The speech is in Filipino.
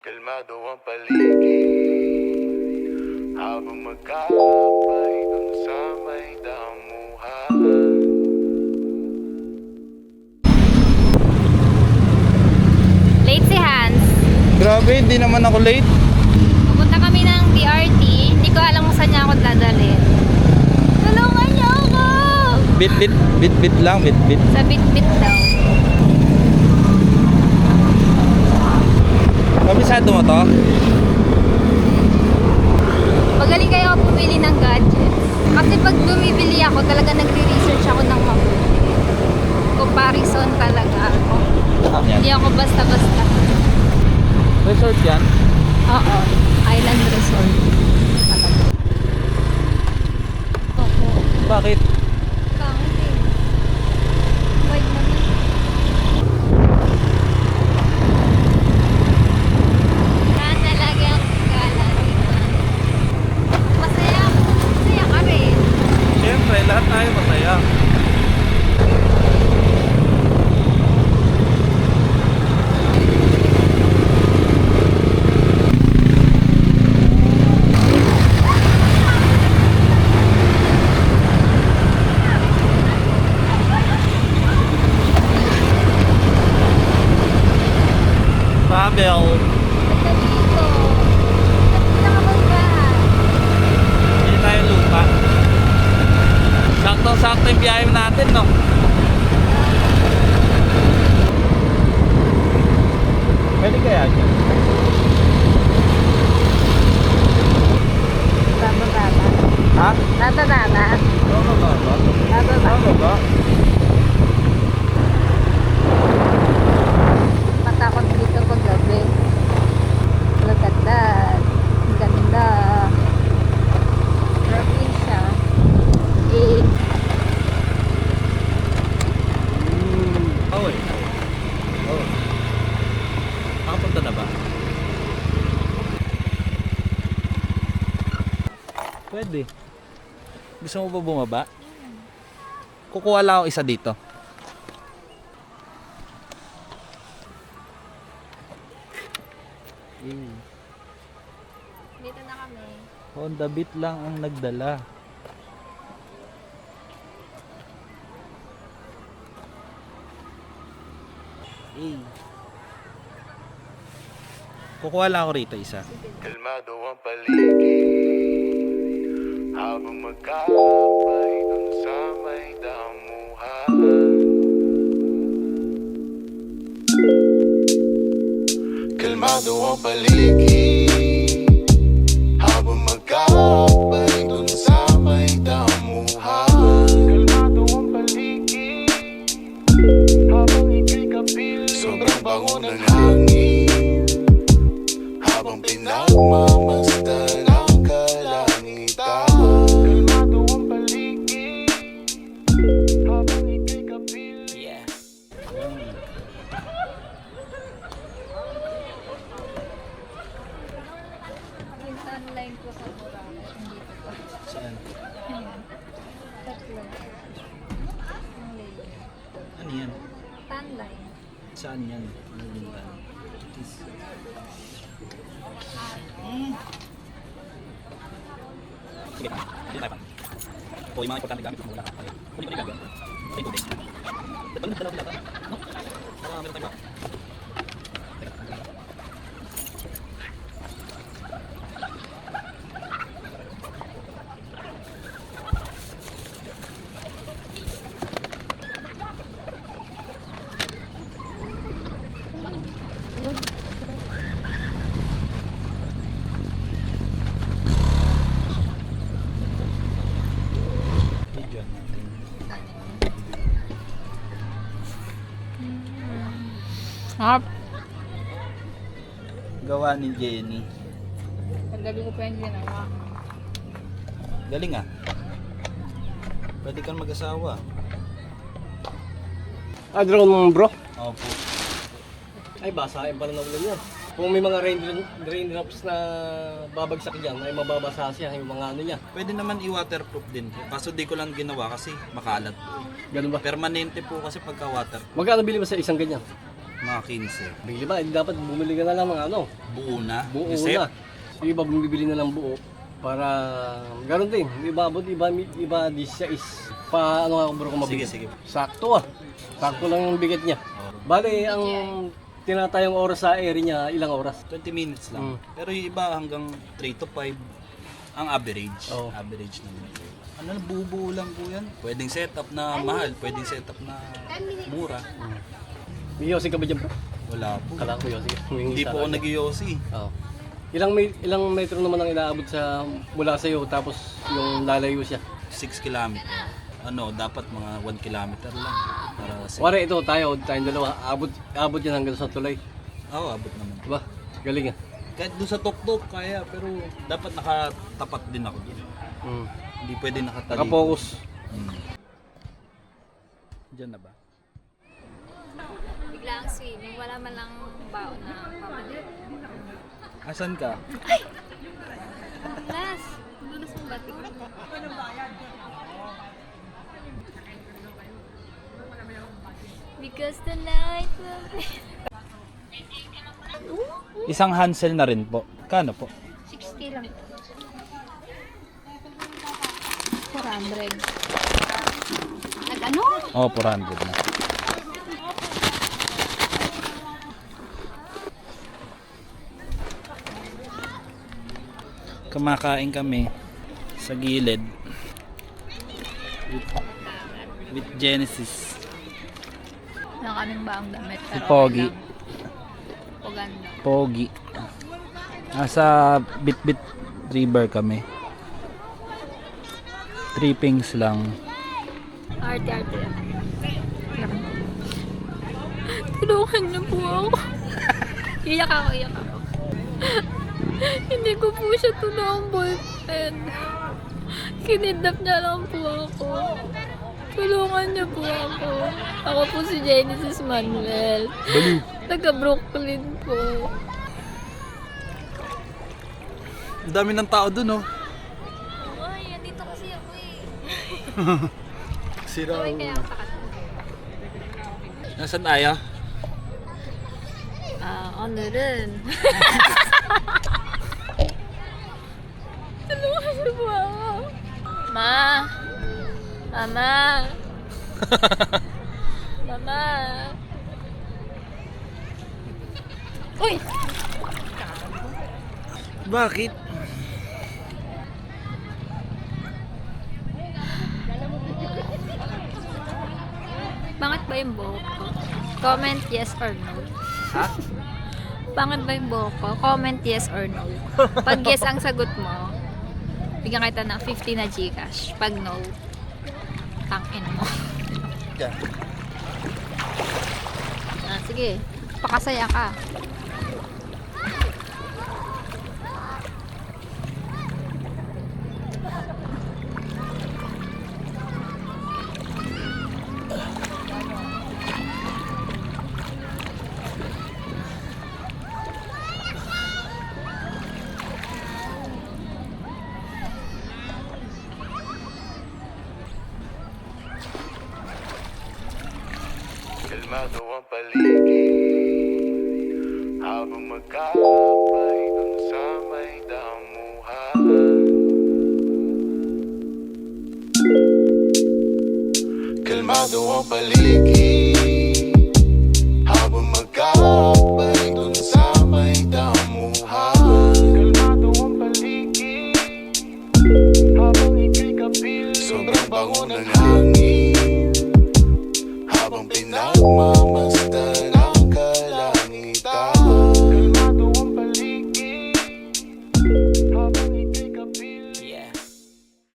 Kalmado ang paligid habang magkakapay dun sa may damuhan. Late si Hans. Grabe, hindi naman ako late. Pupunta kami ng BRT. Hindi ko alam kung saan niya ako dadalhin. Tulungan niyo ako! Bit lang. Sa bit-bit daw. Kabisado mo to? Magaling kayo pumili ng gadgets. Kasi pag bumibili ako, talaga nagre-research ako ng mabuti. Comparison talaga ako. Yan. Hindi ako basta-basta. Resort yan? Oo. Island resort. Talaga. Oo. Bakit? Pangit eh. Wait naman. Saan talaga ang gala dito? Masaya. Masaya ka rin. Siyempre, lahat tayo masaya. Babel. Ganda dito. Ganda ka magbahan. Hindi tayo lupa. Sakto-sakto yung biyahe natin, no? Pwede kaya dyan? Bababa. Ha? Bababa. Bababa. Bababa. Matakot dito pag gabi. Look at that. Ang ganda. Probinsya. Eh. Oh, eh. Oh. Nakapunta na ba? Pwede. Gusto mo ba bumaba? Kukuha lang ako isa dito. Dito na kami. Honda Beat lang ang nagdala. Kukuha lang ako rito isa. Kalmado ang paligid habang magkakapay dun sa may damuhan. Kalmado ang paligid habang magkakapay dun sa may damuhan. Kalmado ang paligid habang ika'y kapiling. Sobrang bango ng hangin habang pinagmamasdan ang kalangitan. Kalmado ang paligid habang ika'y kapiling. Yeah. Yung sunline ko sa Boracay. Hindi ko. Saan? Ayan. Tatlo. Ang layer. Ano yan? Tan line. Saan yan? Ano yung tan? Sige pa. Sige tayo pa. O yung mga importante gamit mo wala ka. Kunin ko na yung gagawin. Kunin ko din. Dalaw sila pa. No? Para meron tayo pa. Video natin. Hap. Gawa ni Jenny. Paggabi ko pa yung ginawa. Galing ah. Pwede kang mag-asawa. Drone mo bro? Opo. Ay, basahin pa rin ang ulan yan. Kung may mga raindrops na babagsak dyan, ay mababasa siya, yung mga ano niya. Pwede naman i-waterproof din po. Kaso di ko lang ginawa kasi makalat po. Ganun ba? Permanente po kasi pagka water. Magkano bili mo sa isang ganyan? Mga 15. Bili ba? Dapat bumili ka na lang ng ano, Buo na. buo Yung set. na. Yung iba bumibili na ng buo para ganoon din. Iba abot, iba 16. Pa ano nga bro kung mabigat. Sige. Sakto ah. Sakto lang yung bigat niya. Bale, ang tinatayong oras sa area niya, ilang oras? 20 minutes lang. Mm. Pero yung iba hanggang 3 to 5 ang average. Oo. Average naman. Ano lang, buo lang po yan. Pwedeng setup na mahal, pwedeng setup na mura. May yosi ka ba dyan bro? Wala po. Kala ko yosi. Hindi po ako nag-yosi. Oo. Ilang metro naman ang inaabot sa mula sa iyo tapos yung lalayo siya. 6 kilometer. Ano, dapat mga 1 kilometer lang. Para sa... Wala ito tayong dalawa. Abot yan hanggang sa tulay. Oo, abot naman. Diba? Galing ah. Kahit doon sa tuktok kaya, pero dapat nakatapat din ako doon. Mm. Hindi pwede nakatalikod. Nakapokus. Diyan na ba? Bigla ang swimming, wala man lang baon na pamalit. Asan ka? Last, dulas mong batik. Because the night will be... Isang Hansel na rin po. Kano po? 60 lang. 400. Nag-ano? Oh, 400 na. Kumakain kami sa gilid with Genesis. Wala kaming baong damit. Si Pogi. Paganda. Pogi. Nasa Bitbit River kami. Trippings lang. Arte-arte lang. Tulungan niyo po ako. Iyak ako. Hindi ko po siya tunang boyfriend. Kinidnap niya lang po ako. Tulungan niyo po ako. Ako po si Genesis Manuel. Taga Brooklyn po. Ang dami ng tao dun, oh. Ay, andito kasi ako eh. Sira. Gawin kaya ang takat mo. Nasaan tayo? O늘은 tulungan niyo po ako. Mama. Uy! Bakit? Pangit ba yung buhok ko? Comment yes or no. Ha? Pangit ba yung buhok ko? Comment yes or no. Pag yes ang sagot mo, bigyan kita ng 50 na Gcash. Pag no, tangin mo. Diyan. Sige, pakasaya ka. Kalmado ang paligid habang magkakapay dun sa may damuhan. Kalmado ang paligid habang magkakapay dun sa may damuhan. Kalmado ang paligid habang ika'y kapiling. Sobrang bango ng hangin.